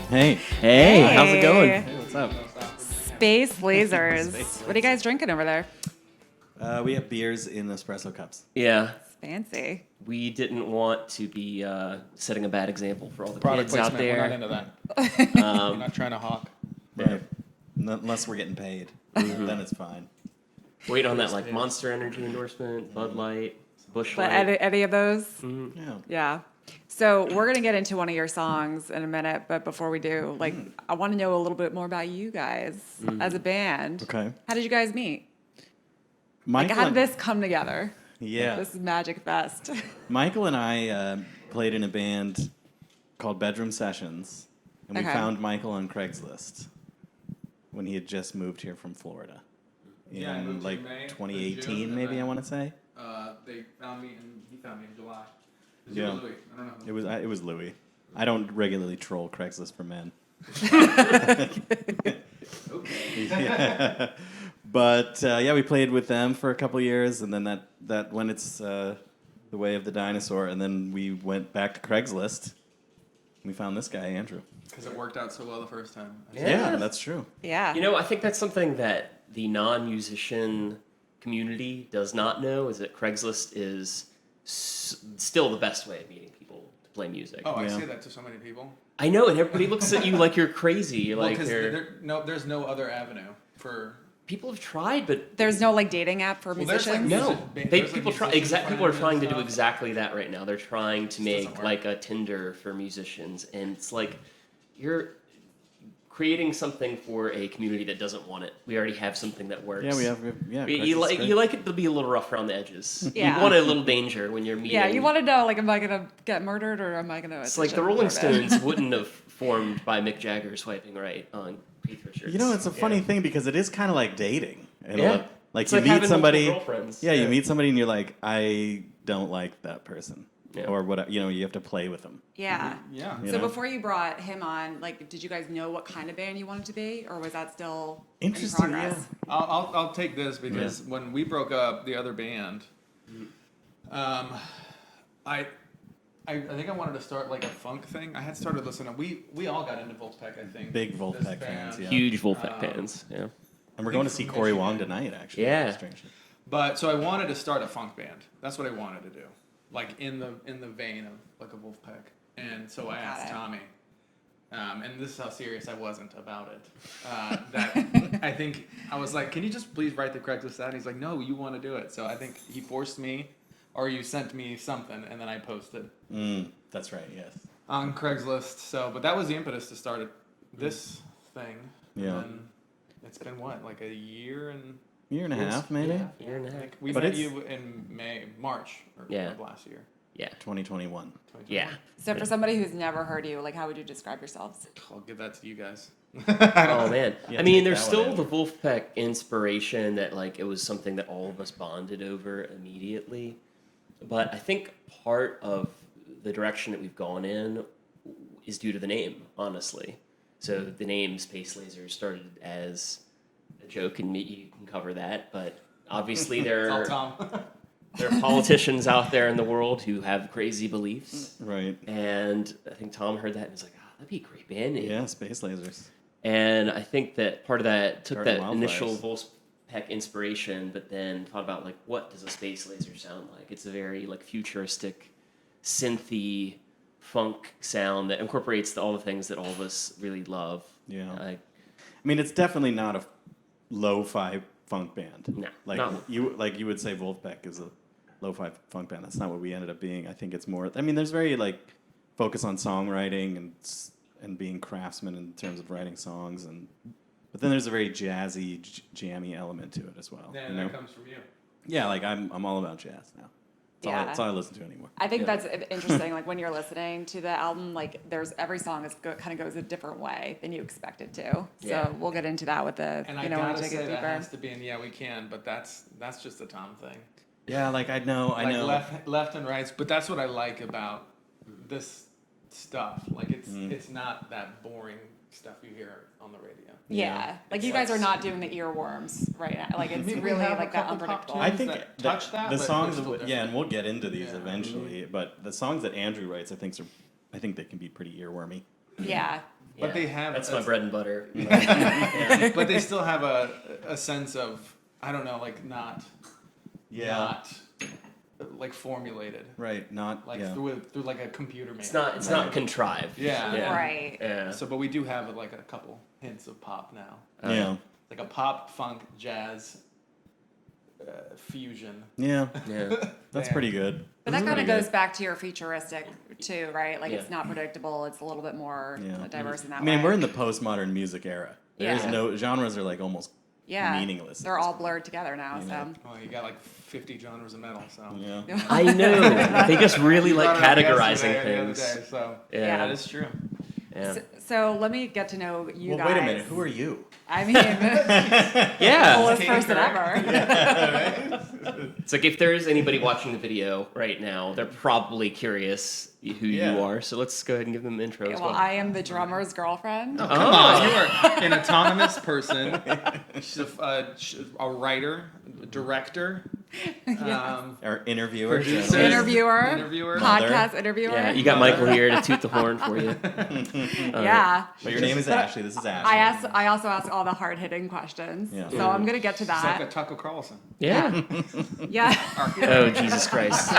Hey. Hey, how's it going? Hey, what's up? Space Lazers. Space What are you guys drinking over there? We have beers in espresso cups. Yeah, It's fancy. we didn't want to be setting a bad example for all the Product kids out placement. We're not there. into that. We're not trying to hawk. Right. Unless we're getting paid. Then it's fine. Wait on that like Monster Energy endorsement, Bud Light, Busch But Light. any of those? Yeah. Yeah. So we're going to get into one of your songs in a minute, but before we do, like, I want to know a little bit more about you guys as a band. Okay. How did you guys meet? Michael Like, how did and- this come together? Yeah. This Magic Fest. Michael and I played in a band called Bedroom Sessions, and we Okay. found Michael on Craigslist when he had just moved here from Florida. Yeah, I moved In like in May or 2018, June, and maybe then- I want to say. They found me, and he found me in July. Yeah. Louis. I don't know. It was Louis. I don't regularly troll Craigslist for men. Yeah. But yeah, we played with them for a couple years, and then that went its the way of the dinosaur, and then we went back to Craigslist. And we found this guy, Andrew. Because it worked out so well the first time. Yeah, that's true. Yeah. You know, I think that's something that the non-musician community does not know, is that Craigslist is still the best way of meeting people to play music. Oh, I Yeah. say that to so many people. I know, and everybody looks at you like you're crazy. Well, Like because they're... there's no other avenue for. People have tried, but There's no, like, dating app for Well, there's, like, musicians? no, There's, like, people try. musician People are friends trying to and do stuff. exactly that right now. They're trying to Just make doesn't work. like a Tinder for musicians, and it's like you're creating something for a community that doesn't want it. We already have something that works. Yeah, we have. Yeah, You Craigslist like is you great. like it to be a little rough around the edges. Yeah. You want a little danger when you're meeting. Yeah, you want to know, like, am I going to get murdered or am I going to... It's like the Rolling Stones wouldn't have formed by Mick Jagger swiping right on Keith Richards. You know, it's a funny thing because it is kind of like dating. And Yeah. like It's you like meet having somebody. multiple girlfriends. Yeah, you meet somebody and you're like, I don't like that person, Yeah. or what? You know, you have to play with them. Yeah. Yeah. You So know? before you brought him on, like, did you guys know what kind of band you wanted to be, or was that still Interesting, in progress? yeah. I'll take this because when we broke up the other band, I think I wanted to start like a funk thing. I had started listening. We all got into Wolfpack, I think. Big Wolfpack This fans, band. yeah. Huge Wolfpack fans. Yeah. And we're going to see Corey Wong Michigan. tonight, actually. Yeah. Strangely. But so I wanted to start a funk band. That's what I wanted to do, like in the vein of like a Wolfpack. And so I asked it. Tommy, and this is how serious I wasn't about it. That I think I was like, "Can you just please write the Craigslist ad?" He's like, "No, you want to do it." So I think he forced me, or you sent me something, and then I posted That's right. Yes. on Craigslist. So, but that was the impetus to start this thing. Yeah. And it's been what, like a year and. Year and a half, maybe. Yeah. Year and a half. We But met it's- you in March Yeah. of last year. Yeah. 2021. Yeah. So for somebody who's never heard you, like, how would you describe yourselves? I'll give that to you guys. Oh man. Yeah, I mean, take there's that one still in. the Wolfpack inspiration that like it was something that all of us bonded over immediately. But I think part of the direction that we've gone in is due to the name, honestly. So the name Space Lazers started as a joke, and you can cover that. But obviously there It's all are Tom. there are politicians out there in the world who have crazy beliefs, Right. and I think Tom heard that and was like, "Oh, that'd be a great band name." Yeah, Space Lasers. And I think that part of that took Starting that initial wildfires. Wolfpack inspiration, but then thought about like what does a space laser sound like? It's a very like futuristic, synthy, funk sound that incorporates all the things that all of us really love. Yeah. I, I mean, it's definitely not a lo-fi funk band. No, Like not- you would say Wolfpack is a lo-fi funk band. That's not what we ended up being. I think it's more. I mean, there's very like focus on songwriting and being craftsmen in terms of writing songs, but then there's a very jazzy, jammy element to it as well. Yeah, you know? that comes from you. Yeah, like I'm all about jazz now. That's all I listen to anymore. I think Yeah. that's interesting. Like when you're listening to the album, like there's every song is kind of goes a different way than you expect it to. Yeah. So we'll get into that with the And I when we gotta dig say it that deeper. has to be in Yeah We Can, but that's just a Tom thing. Yeah, like I know. Left and right, but that's what I like about this stuff. Like it's not that boring stuff you hear on the radio. Yeah, like you guys are not doing the earworms right now. Like it's I mean, we really have a like that couple pop unpredictable. I tunes think that the, touch that, the but songs, they're still and different. we'll get into these Yeah. eventually. But the songs that Andrew writes, I think they can be pretty earwormy. Yeah. But they have That's my bread and butter. but they still have a sense of, I don't know, like not like formulated, Right. Not like yeah. through like a computer. It's not contrived. Yeah. Right. Yeah. So, but we do have like a couple hints of pop now, Yeah. like a pop, funk, jazz fusion. Yeah. Yeah. That's band. pretty good. But that kind Pretty of goes good. back to your futuristic too, right? Like Yeah. it's not predictable. It's a little bit more Yeah. diverse in that I mean, way. we're in the postmodern music era. There's Yeah. no genres are like almost meaningless. They're all blurred together now. You So know. Well, you got like 50 genres of metal, so. Yeah. I know. They just really You like brought it up categorizing yesterday or the other things. day, so Yeah. that is true. Yeah. So let me get to know you Well, guys. wait a minute. Who are you? I mean, Yeah. coolest Katie person Couric. ever. It's like if there's anybody watching the video right now, they're probably curious who you Yeah. are. So let's go ahead and give them an intro as Well, well. I am the drummer's girlfriend. Come on, you are an autonomous person. She's a writer, director, Our interviewer. Producer. Interviewer, Mother. podcast interviewer. Yeah, you got Michael here to toot the horn for you. Yeah. But your name is Ashley. This is Ashley. I also ask all the hard hitting questions. Yeah. So I'm gonna get to She's like a that. Tucker Carlson. Yeah. Yeah. Oh, Jesus Christ.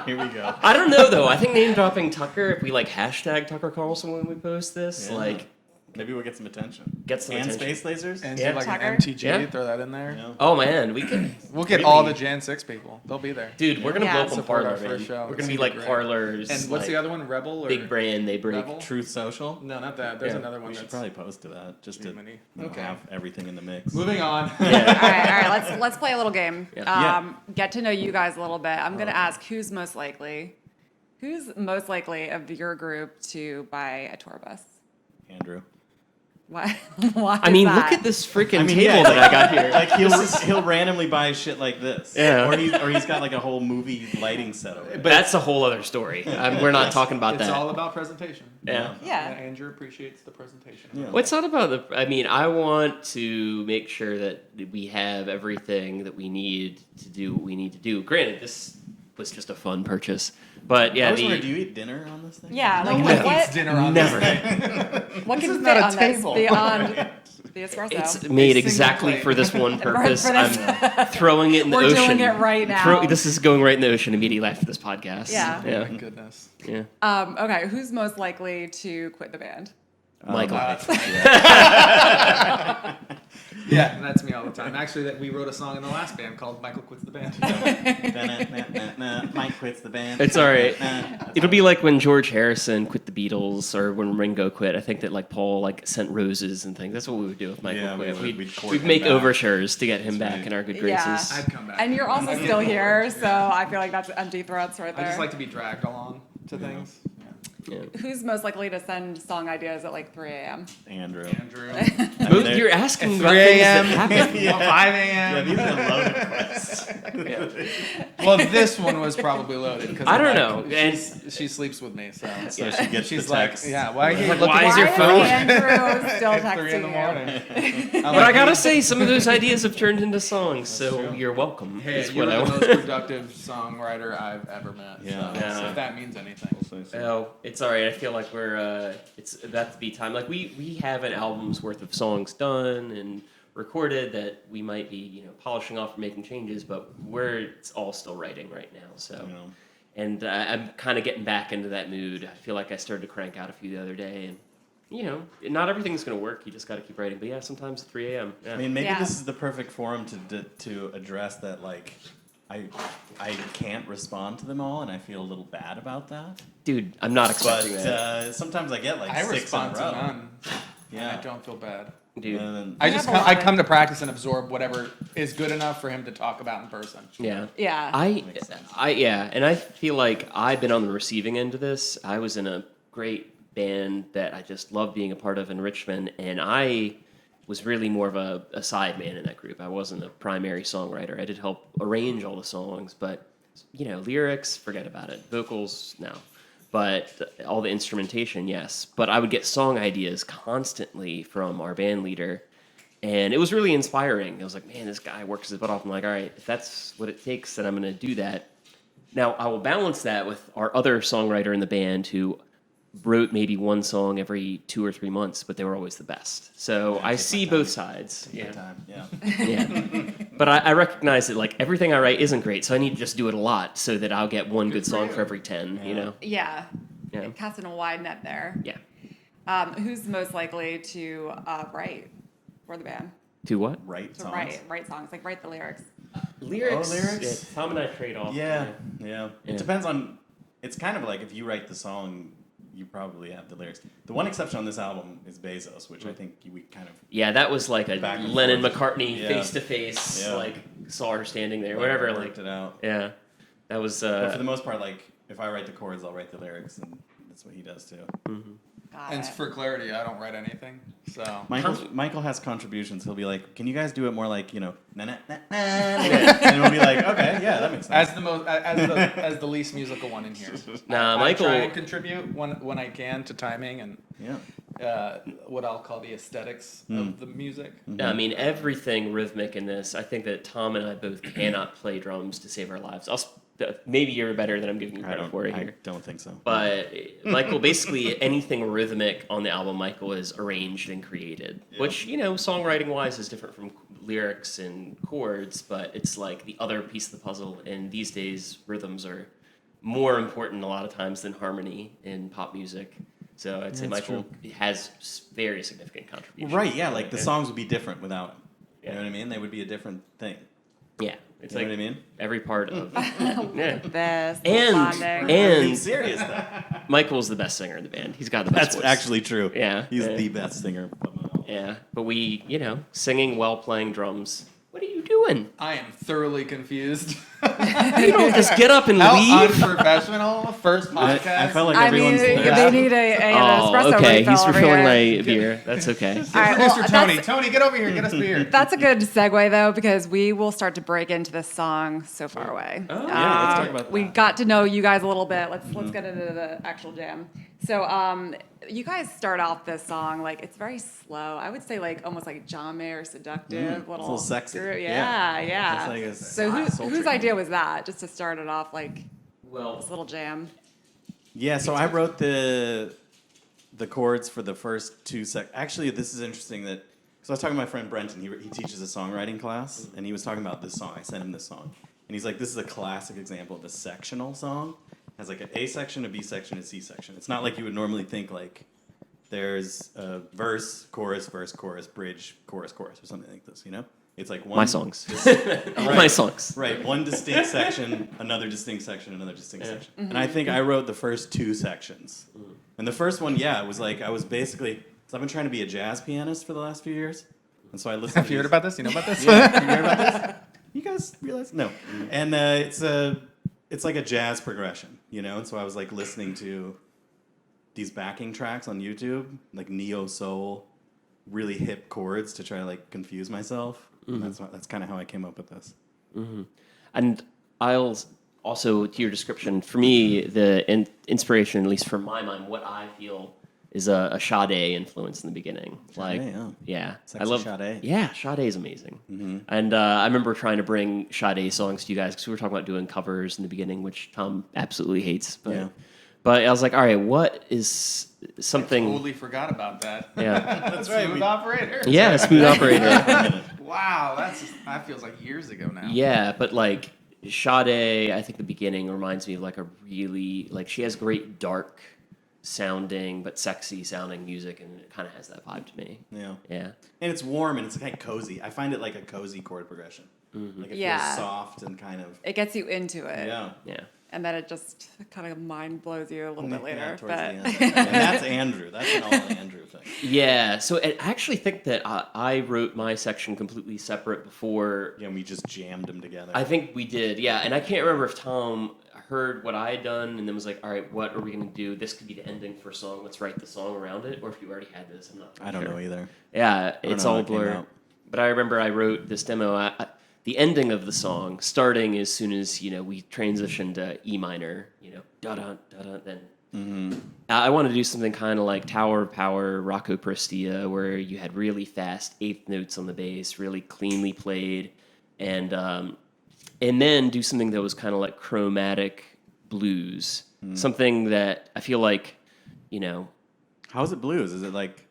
Here we go. I don't know, though. I think name dropping Tucker, if we like hashtag Tucker Carlson when we post this, Yeah. like, Maybe we'll get some attention. get some And attention. Space Lasers. And Yeah. do like Tucker. an MTG, Yeah. throw that in there. Yeah. Oh, man. We could. We'll get really- all the Jan 6 people. They'll be there. Dude, we're going to Yeah. blow up on Support our Parlor, first man. show. We're It's going to be gonna like be great. Parlors. And what's like, the other one? Rebel or big brand they break. Rebel? Truth Social. No, not that. There's Yeah. another one We should that's probably post to that just to too many. Okay. Have everything in the mix. Moving on. All right. Let's play a little game. Yeah. Get to know you guys a little bit. I'm gonna ask who's most likely of your group to buy a tour bus. Andrew. Why? Why? I mean, is look that? at this freaking I mean, table yeah. that I got here. Like he'll randomly buy shit like this. Yeah. Or he's got like a whole movie lighting set over. But that's a whole other story. We're not talking about It's that. all about presentation. Yeah. Yeah. Andrew appreciates the presentation. Yeah. Well, it's not about the. I mean, I want to make sure that we have everything that we need to do what we need to do. Granted, this was just a fun purchase, but yeah, I was wondering, do you eat dinner on this thing? Yeah. No Like one what? eats dinner on Never. this What This can is fit not a on this table. beyond the espresso? It's made single exactly plate. for this one purpose. For this- I'm throwing it in the We're ocean. doing it right now. This is going right in the ocean immediately after this podcast. Yeah. Oh Yeah. my goodness. Yeah. Okay. Who's most likely to quit the band? Michael. Yeah, that's me all the time. Actually, we wrote a song in the last band called "Michael Quits the Band." Mike quits the band. It's all right. It'll be like when George Harrison quit the Beatles or when Ringo quit. I think that like Paul like sent roses and things. That's what we would do if Michael Yeah, quit. we'd court We'd him make back. overtures to get him That's back right. in our good Yeah. graces. I'd come back. And you're also I'm still looking here, forward to it. so I feel like that's empty threats right I there. just like to be dragged along to things. Yeah. Who's most likely to send song ideas at like 3 a.m.? Andrew. Andrew. You're asking At about 3 things a.m. that happen. Yeah. 5 Yeah, a.m. these are loaded questions. Well, this one was probably loaded because I don't know. And She sleeps with me, so So she gets she's the like, text. yeah. Why? Like, look why at is your Why phone- Andrew still at texting 3 in the you? morning? but I gotta say, some of those ideas have turned into songs, so true. you're welcome. Hey, is you're what I the want. most productive songwriter I've ever met. Yeah. So, Yeah. if that means anything. Oh, it's all right. I feel like we're it's about to be time. Like we have an album's worth of songs done and recorded that we might be polishing off and making changes, but it's all still writing right now. So, and I'm kind of getting back into that mood. I feel like I started to crank out a few the other day, and not everything's gonna work. You just got to keep writing. But yeah, sometimes at 3 a.m. Yeah. I mean, maybe Yeah. this is the perfect forum to address that. Like, I can't respond to them all, and I feel a little bad about that. Dude, I'm not But expecting that. sometimes I get like I 6 respond in a row. to none. Yeah. I don't feel bad. Dude, And then- I You just have a come, I lot. come to practice and absorb whatever is good enough for him to talk about in person. yeah. Yeah. And I feel like I've been on the receiving end of this. I was in a great band that I just loved being a part of in Richmond, and I was really more of a side man in that group. I wasn't a primary songwriter. I did help arrange all the songs, but lyrics, forget about it. Vocals, no. but all the instrumentation, yes. But I would get song ideas constantly from our band leader, and it was really inspiring. I was like, man, this guy works his butt off. I'm like, all right, if that's what it takes, then I'm going to do that. Now, I will balance that with our other songwriter in the band who wrote maybe one song every 2 or 3 months, but they were always the best. So I see both sides. Take my time. Yeah. Yeah. But I recognize that like everything I write isn't great, so I need to just do it a lot so that I'll get one good song for every 10, you know? Yeah. Yeah. Casting a wide net there. Yeah. Who's most likely to write for the band? To what? Right To songs. write songs, like write the lyrics. Lyrics. Oh, lyrics? Yeah, Tom and I trade off. Yeah. Yeah. It depends on. It's kind of like if you write the song, you probably have the lyrics. The one exception on this album is Bezos, which I think we kind of Yeah, that was like a Back and Lennon forth. McCartney Yeah. face to face, Yeah. like saw her standing there, whatever. Like, worked it out. yeah, that was. But for the most part, like if I write the chords, I'll write the lyrics, and that's what he does too. Got And it. for clarity, I don't write anything. So Michael has contributions. He'll be like, "Can you guys do it more like na na na na?" And we'll be like, "Okay, yeah, that makes sense." as the least musical one in here. Nah, I Michael- try and contribute when I can to timing and Yeah. what I'll call the aesthetics Hmm. of the music. I mean, everything rhythmic in this. I think that Tom and I both cannot play drums to save our lives. Maybe you're better than I'm giving you credit for it I here. don't think so. But Michael, basically anything rhythmic on the album, Michael has arranged and created, which, you know, songwriting wise is different from lyrics and chords, but it's like the other piece of the puzzle. And these days, rhythms are more important a lot of times than harmony in pop music. So I'd say that's Michael has very significant contributions. Right, yeah, like the songs would be different without him. You Yeah. know what I mean? They would be a different thing. Yeah. It's You know like what I mean? every part of yeah. Best And bonding. Being and serious though. Michael's the best singer in the band. He's got the best That's voice. actually true. Yeah. He's Yeah. the best singer. Yeah, but we, you know, singing while playing drums. What are you doing? I am thoroughly confused. You don't just get up and How leave. unprofessional! First podcast. I felt like I mean, everyone's they need an Oh, espresso okay. refill He's over refilling here. my beer. That's okay. All right, well, Mr. Tony, that's- Tony, get over here, get us beer. That's a good segue though, because we will start to break into this song "So Far Away." Oh, yeah, let's talk about We that. got to know you guys a little bit. Let's get into the actual jam. So, you guys start off this song like it's very slow. I would say like almost like John Mayer seductive, It's a little sexy. Yeah, yeah. It's like a So sultry. whose idea was that? Just to start it off like Well, this little jam. Yeah, so I wrote the chords for the first two Actually, this is interesting that because I was talking to my friend Brenton. He teaches a songwriting class, and he was talking about this song. I sent him this song, and he's like, "This is a classic example of a sectional song. It has like an A section, a B section, a C section. It's not like you would normally think like there's a verse, chorus, bridge, chorus, or something like this. You know, it's like one my songs. Right. My songs. Right, one distinct section, another distinct section, another distinct Yeah. section. And I think I wrote the first two sections. And the first one, yeah, it was like I was basically. So I've been trying to be a jazz pianist for the last few years, and so I listened. Have you heard about this? You know about this? Yeah, you heard about this? You guys realize? No. And it's like a jazz progression, you know. And so I was like listening to these backing tracks on YouTube, like neo soul, really hip chords to try to like confuse myself. And that's kind of how I came up with this. And I'll also, to your description, for me, the inspiration, at least for my mind, what I feel is a Sade influence in the beginning. Like, yeah. I Sexy love Sade. Yeah, Sade is amazing. And I remember trying to bring Sade songs to you guys because we were talking about doing covers in the beginning, which Tom absolutely hates. But, Yeah. but I was like, all right, what is something? Totally forgot about that. Yeah, That's right. Smooth operator. yeah, smooth operator. Wow, that feels like years ago now. Yeah, but like Sade, I think the beginning reminds me of like a really like she has great dark sounding but sexy sounding music, and it kind of has that vibe to me. Yeah. Yeah. And it's warm and it's kind of cozy. I find it like a cozy chord progression. Like it Yeah. feels soft and kind of. It gets you into it. Yeah. Yeah. And then it just kind of mind blows you a little bit later. Yeah, towards But the end. And that's Andrew. That's an all Andrew thing. Yeah. So I actually think that I wrote my section completely separate before. Yeah, and we just jammed them together. I think we did. Yeah. And I can't remember if Tom heard what I had done and then was like, all right, what are we going to do? This could be the ending for a song. Let's write the song around it. Or if you already had this, I'm not I don't sure. know either. Yeah, it's know how all it came blurred. out. But I remember I wrote this demo. The ending of the song, starting as soon as we transitioned to E minor, da da da da, then I wanted to do something kind of like Tower of Power, Rocco Prestia, where you had really fast eighth notes on the bass, really cleanly played, and then do something that was kind of like chromatic blues, something that I feel like, you know, How is it blues? Is it like?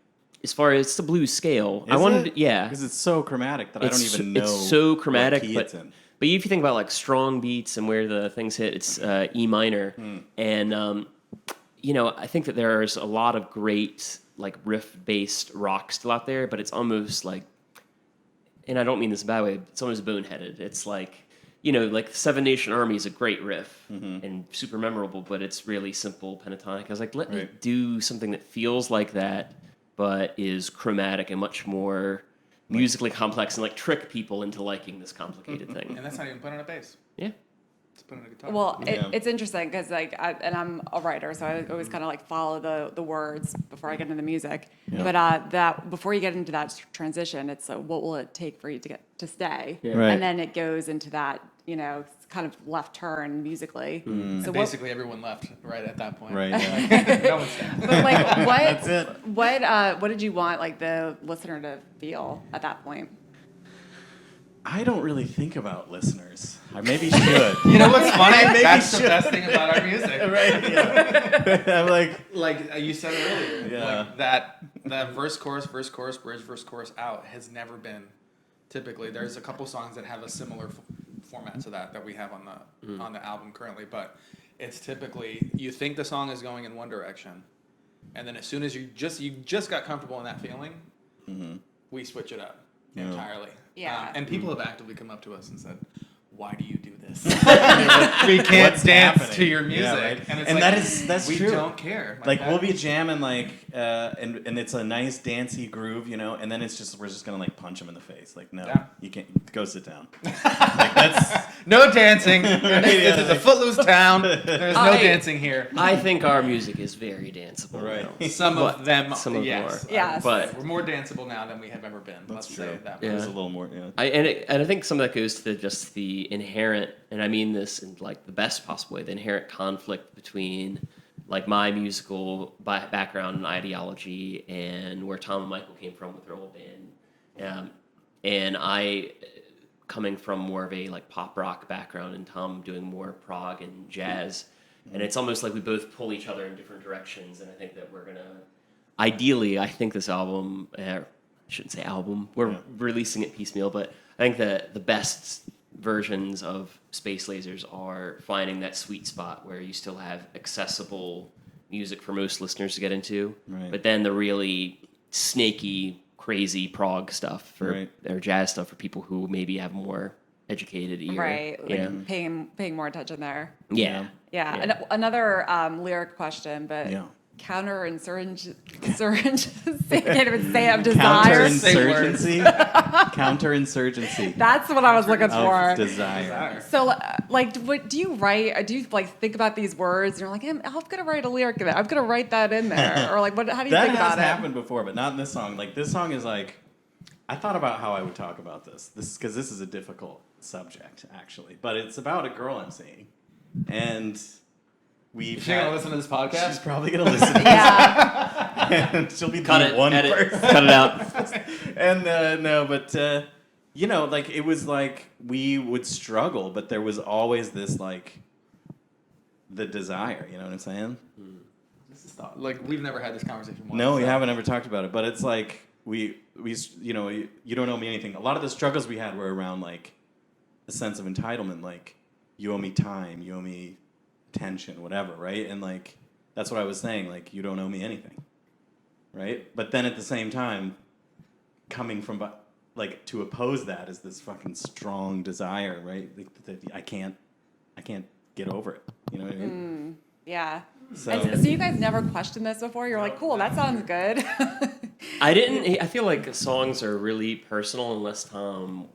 as far as it's the blues scale, Is I wanted it? to, yeah, Because it's so chromatic that I don't even know. It's so chromatic, what key but it's in. but if you think about like strong beats and where the things hit, it's E minor, and you know, I think that there's a lot of great like riff-based rock still out there, but it's almost like, and I don't mean this in a bad way, it's almost boneheaded. It's like, you know, like Seven Nation Army is a great riff and super memorable, but it's really simple pentatonic. I was like, let me do something that feels like that, but is chromatic and much more musically complex and like trick people into liking this complicated thing. And that's not even put on a bass. Yeah. It's put on a guitar. Well, Yeah. it's interesting because I'm a writer, so I always kind of like follow the words before I get into the music. Yeah. But that before you get into that transition, it's what will it take for you to get to stay, Yeah. Right. and then it goes into that kind of left turn musically. So And what, basically everyone left right at that point. Right, yeah. Like, no one's staying. but like That's it. what did you want like the listener to feel at that point? I don't really think about listeners. I maybe should. You know what's funny? Maybe That's the should. best thing about our music. Right? Yeah. I'm like, Like you said earlier, Yeah. like that verse, chorus, bridge, verse, chorus, out has never been. Typically, there's a couple songs that have a similar format to that we have on the album currently, but it's typically you think the song is going in one direction, and then as soon as you just got comfortable in that feeling, we switch it up entirely. Yeah. And people have actively come up to us and said, "Why do you do this? We can't What's dance happening? to your music." Yeah, right. And it's And like, that's we true. don't care. like that- we'll be jamming like, and it's a nice dancey groove, you know, and then it's just we're just gonna like punch him in the face, like no, Yeah. you can't go sit down. Like that's no dancing. This is a like- footloose town. There's no I- dancing here. I think our music is very danceable. Right. now. Some But of them, some of them yes. are. Yes. But We're more danceable now than we have ever been. Let's say true. that. Yeah. there's a little more. Yeah. And I think some of that goes to just the inherent, and I mean this in like the best possible way, the inherent conflict between like my musical background and ideology and where Tom and Michael came from with their old band, and I coming from more of a like pop rock background, and Tom doing more prog and jazz, and it's almost like we both pull each other in different directions, and I think that we're gonna, ideally, I think this album. I shouldn't say album. We're releasing it piecemeal, but I think that the best versions of Space Lasers are finding that sweet spot where you still have accessible music for most listeners to get into, Right. but then the really snaky, crazy prog stuff Right. or jazz stuff for people who maybe have more educated ear. Right, like Yeah. paying more attention there. Yeah. Yeah. Yeah. And another lyric question, but Yeah. counterinsurgency. I can't even say it. Desire. Counterinsurgency. Counterinsurgency. That's what I was looking Of for. desire. So, like, what do you write? Do you like think about these words? And you're like, I'm gonna write a lyric in it. I'm gonna write that in there, or like, what? How do you That think has about it? happened before, but not in this song. Like this song is like, I thought about how I would talk about this. This because this is a difficult subject actually, but it's about a girl I'm seeing, and we've. She's gonna listen to this podcast. She's probably gonna listen. to Yeah. and she'll be Cut the it. one Edit. person. Cut it out. And no, but you know, like it was like we would struggle, but there was always this like the desire. You know what I'm saying? This is thought. Like we've never had this conversation once. No, we so- haven't ever talked about it, but it's like we you know you don't owe me anything. A lot of the struggles we had were around like a sense of entitlement, like you owe me time, you owe me attention, whatever, right? And like that's what I was saying, like you don't owe me anything, right? But then at the same time, coming from like to oppose that is this fucking strong desire, right? Like, that I can't get over it. You know what I mean? Yeah. So And so you guys never questioned this before? You're like, cool, that sounds good. I didn't. I feel like songs are really personal unless Tom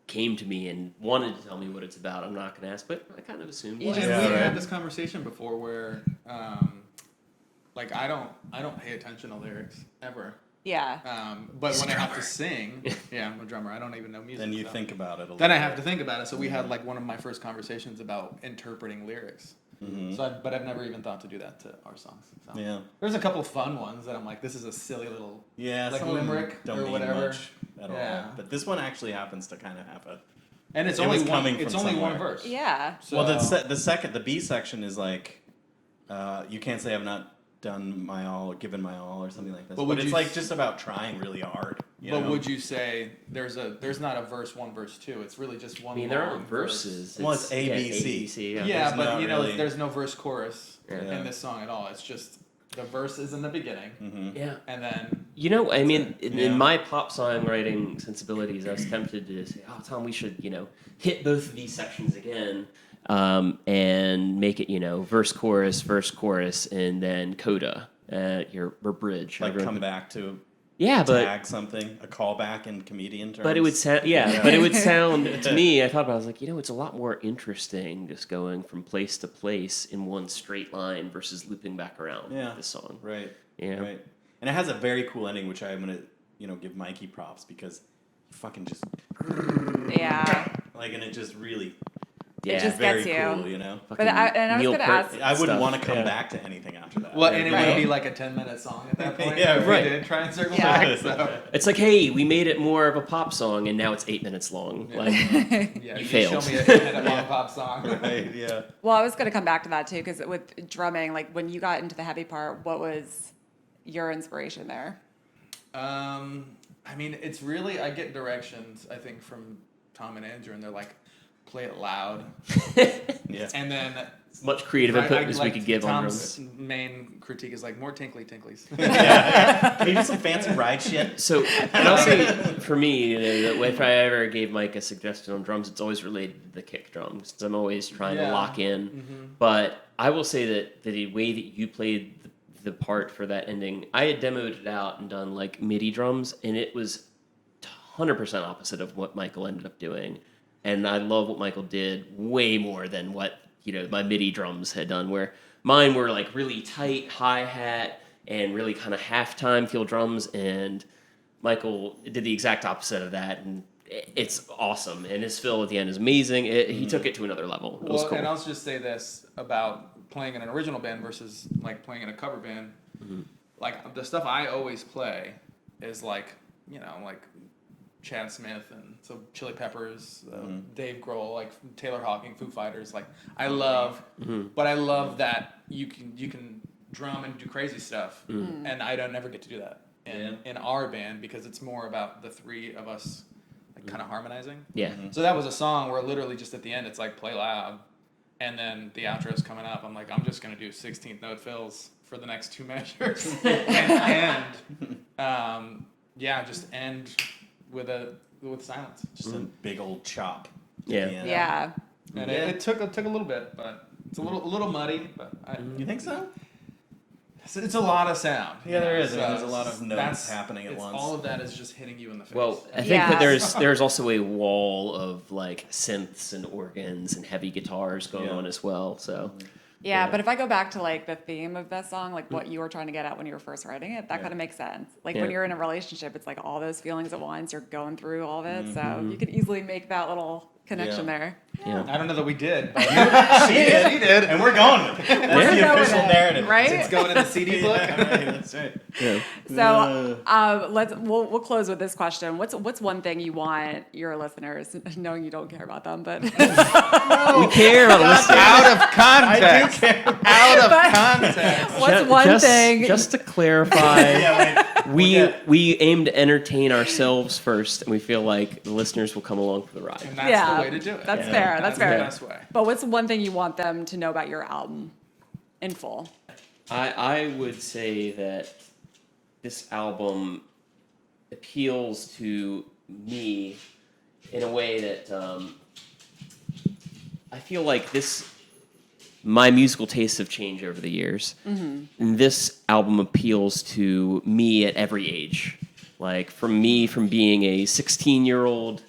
came to me and wanted to tell me what it's about. I'm not going to ask, but I kind of assumed. You what. just- And Yeah, we've right. had this conversation before where, like I don't pay attention to lyrics ever. Yeah. But when I have to sing, yeah, I'm a drummer. I don't even know music. then you so. think about it a little Then I bit. have to think about it. So we had like one of my first conversations about interpreting lyrics. But I've never even thought to do that to our songs. So. Yeah. There's a couple fun ones that I'm like, this is a silly little like some of them limerick don't or mean whatever. much at Yeah. all. But this one actually happens to kind of have a. And it's It only was one. coming It's from only one somewhere. verse. Yeah. So, Well, the B section is like, you can't say I've not done my all, or given my all, or something like this. But But would it's you like s- just about trying really hard. You But know? would you say there's not a verse 1, verse 2? It's really just one. I mean, there long aren't verses. Well, it's A, B, C. ABC, Yeah, yeah. There's but not you know, really- there's no verse chorus Yeah. in this song at all. It's just the verse is in the beginning, Yeah. and then You know, I mean, Yeah. in my pop songwriting sensibilities, I was tempted to say, "Oh, Tom, we should, hit both of these sections again, and make it, verse, chorus, and then coda, or bridge." like however- come back to Yeah, but tag something, a callback in comedian terms. but it would sound, but it would sound to me. I thought about, it, I was like, it's a lot more interesting just going from place to place in one straight line versus looping back around. Yeah. This song, Right. Yeah. Right. And it has a very cool ending, which I'm gonna, give Mikey props because he fucking just Yeah. like, and it just really Yeah. just very gets you. cool, you know. But I was Neil gonna Peart ask- I wouldn't stuff, want to come yeah. back to anything after that. well, and it Right. would be like a 10-minute song at that point. Yeah, if right. We did try and circle Yeah. back. So It's like, hey, we made it more of a pop song, and now it's 8 minutes long. Yeah. Like, yeah, You you failed. show me a 8-minute long pop song. Right. Yeah. Well, I was going to come back to that too, because with drumming, like when you got into the heavy part, what was your inspiration there? I mean, it's really I get directions I think from Tom and Andrew, and they're like, play it loud, Yeah. and then. as much creative input as we could give on Tom's drums. main critique is like more tinkly tinklies. Can you do some fancy ride shit? So, and I'll say, for me, if I ever gave Mike a suggestion on drums, it's always related to the kick drums. 'Cause I'm always trying to Yeah. lock in. But I will say that the way that you played the part for that ending, I had demoed it out and done like MIDI drums, and it was 100% opposite of what Michael ended up doing. And I love what Michael did way more than what my MIDI drums had done, where mine were like really tight hi-hat and really kind of halftime feel drums, and Michael did the exact opposite of that, and it's awesome. And his fill at the end is amazing. He took it to another level. It was Well, cool. and I'll just say this about playing in an original band versus like playing in a cover band. Like the stuff I always play is like like Chad Smith and so Chili Peppers, Dave Grohl, like Taylor Hawking, Foo Fighters. Like I love, but I love that you can drum and do crazy stuff, and I don't never get to do that in our band because it's more about the three of us like kind of harmonizing. Yeah. So that was a song where literally just at the end it's like play loud, and then the outro's coming up. I'm like, I'm just gonna do 16th note fills for the next 2 measures, and just end with silence. Just a big old chop. Yeah. Yeah. And Yeah. it took a little bit, but it's a little muddy. But You think so? it's a lot of sound. Yeah, there is. I mean, So there's a lot of notes that's- happening at it's once. All of that is just hitting you in the face. Well, I think Yeah. that there's also a wall of like synths and organs and heavy guitars going Yeah. on as well. So Yeah, Yeah. but if I go back to like the theme of that song, like what you were trying to get at when you were first writing it, that Yeah. kind of makes sense. Like Yeah. when you're in a relationship, it's like all those feelings at once, you're going through all of it. So you can easily make that little connection Yeah. there. yeah. I don't know that we did. But She did. He did. And we're going with it. That's the Go with official it, narrative. right? it's going in the CD book. Yeah, right, that's right. Yeah. So we'll close with this question. What's one thing you want your listeners, knowing you don't care about them, but We care about listeners. Out of context. Out of But- context. what's one thing? Just to clarify, Yeah, wait. we aim to entertain ourselves first, and we feel like the listeners will come along for the ride. And that's Yeah, the way to do it. that's fair. That's the fair. best way. But what's one thing you want them to know about your album in full? I would say that this album appeals to me in a way that I feel like my musical tastes have changed over the years. And this album appeals to me at every age. Like from being a 16-year-old,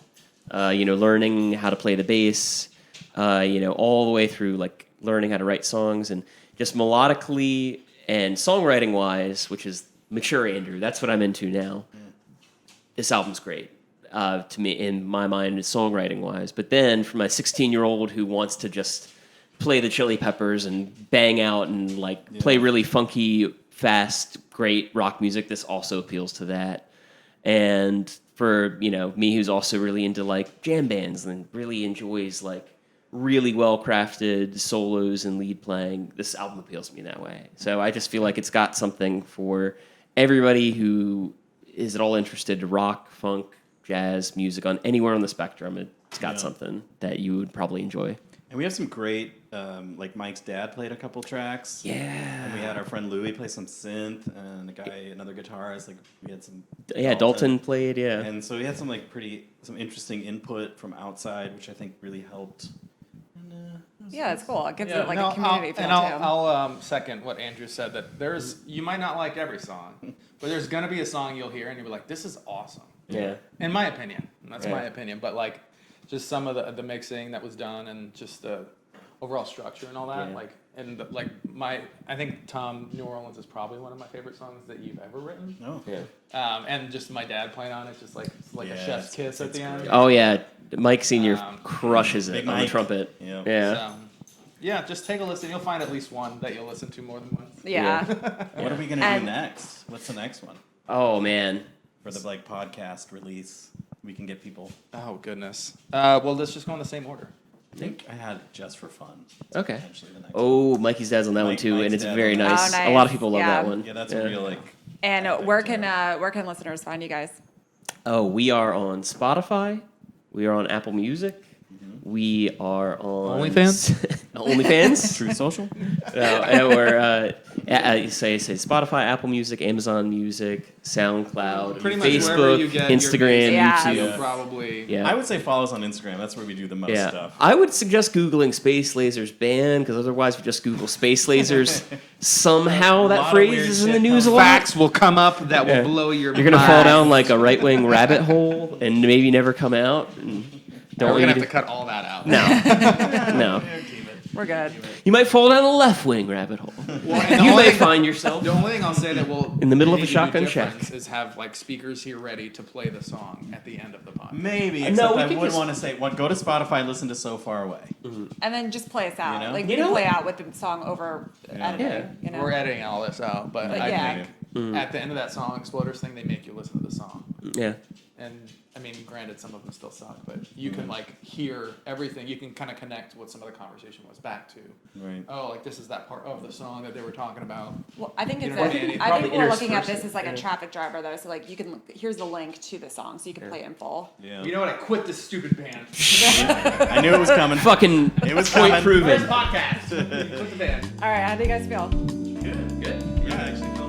learning how to play the bass, all the way through like learning how to write songs, and just melodically and songwriting wise, which is mature Andrew. That's what I'm into now. This album's great to me in my mind, songwriting wise. But then for my 16-year-old who wants to just play the Chili Peppers and bang out and like play really funky, fast, great rock music, this also appeals to that. And for, you know, me who's also really into like jam bands and really enjoys like really well crafted solos and lead playing, this album appeals to me that way. So I just feel like it's got something for everybody who is at all interested in rock, funk, jazz music on anywhere on the spectrum. It's got something that you would probably enjoy. And we have some great, like Mike's dad played a couple tracks. Yeah. And we had our friend Louie play some synth, and another guitarist. Like we had some. Yeah, Dalton played. Yeah. And so we had some like some interesting input from outside, which I think really helped. And, Yeah, it's cool. It gives it like No, a community feel too. I'll second what Andrew said, that you might not like every song, but there's gonna be a song you'll hear and you'll be like, this is awesome. Yeah. In my opinion, and that's my opinion, but like just some of the mixing that was done and just the overall structure and all that, I think Tom New Orleans is probably one of my favorite songs that you've ever written. Oh. Yeah. And just my dad playing on it, just like it's like a Yeah, chef's kiss at the end. great. Oh yeah, Mike Senior crushes Big it on the Mike. trumpet. Yeah. Yeah. So, yeah, just take a listen. You'll find at least one that you'll listen to more than once. Yeah. What are we gonna And- do next? What's the next one Oh man. for the like podcast release? We can get people. Oh goodness. Well, let's just go in the same order. I think I had Just for Fun. Okay. Potentially the next Oh, Mikey's dad's on that one Mike- too, Mike's and it's dad very on that. nice. Oh, A lot of nice. people love Yeah. that one. Yeah, that's a real like. And epic where too. can listeners find you guys? Oh, we are on Spotify. We are on Apple Music. We are on OnlyFans? OnlyFans. True Social? No, and we're say Spotify, Apple Music, Amazon Music, SoundCloud, Pretty much wherever Facebook, you get your Instagram, music. YouTube. Yeah. You'll probably. Yeah. I would say follow us on Instagram. That's where we do the most Yeah, stuff. I would suggest Googling Space Lasers band, because otherwise, if you just Google Space Lasers, somehow A lot that of phrase weird is in the shit news a comes lot. Facts will come up that will Yeah. blow your. You're gonna mind. fall down like a right-wing rabbit hole and maybe never come out. And We're want gonna you have to cut all that out. No. We're good. You might fall down a left-wing rabbit hole. Well, and the You only may thing- find yourself. The only thing I'll say that will In the middle of a maybe do shotgun difference shack. is have like speakers here ready to play the song at the end of the podcast. Maybe. No, Except we I could would just- want to say, go to Spotify and listen to So Far Away. And then just play us out. You know? Like You we can know- play out with the song over editing. Yeah. You know? We're editing all this out, but But I yeah. think at the end of that song, Exploders thing, they make you listen to the song. Yeah. And I mean, granted, some of them still suck, but you can like hear everything. You can kind of connect what some of the conversation was back to. Right. Oh, like this is that part of the song that they were talking about. Well, I think You it's know, probably I think we're looking at intersperse this it, as like yeah. a traffic driver though. So like you can here's the link to the song so you can play it in full. Yeah. You know what? I quit this stupid band. I knew it was coming. Fucking It was point coming. proven. Podcast. Quit the band. All right, how do you guys feel? Good. Yeah, actually.